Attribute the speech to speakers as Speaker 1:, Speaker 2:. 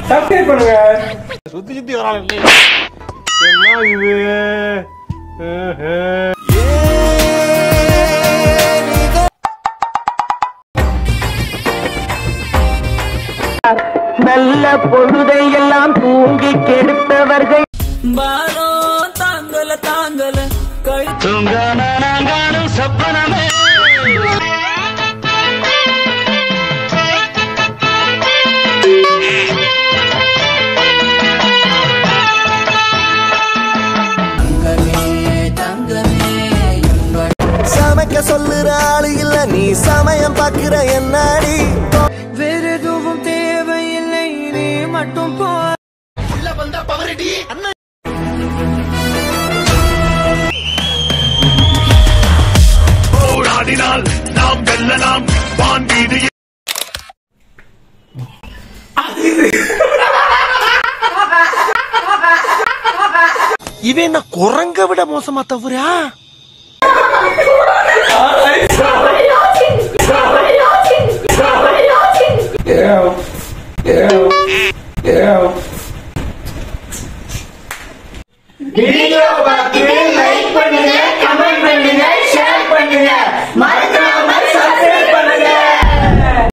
Speaker 1: Subscribe பண்ணுங்க. சுத்தி சுத்தி வராங்க என்ன இது?
Speaker 2: நல்ல பொழுதை எல்லாம் தூங்கி கெடுத்தவர்கள்
Speaker 3: பாரோ தாங்கல தாங்கல
Speaker 2: கழுத்துங்கானும் சப்பனமே
Speaker 4: சமைக்க சொல்லுற ஆளு இல்ல, நீ சமயம் பாக்குற என்னாடி?
Speaker 3: வேற எதுவும் தேவையில்லை, நீ மட்டும் போ.
Speaker 5: போராடினால் நாம் வெல்லலாம். வான் வீடு
Speaker 4: இவன் என்ன குரங்க விட மோசமா தவறா?
Speaker 1: வீடியோ பார்த்து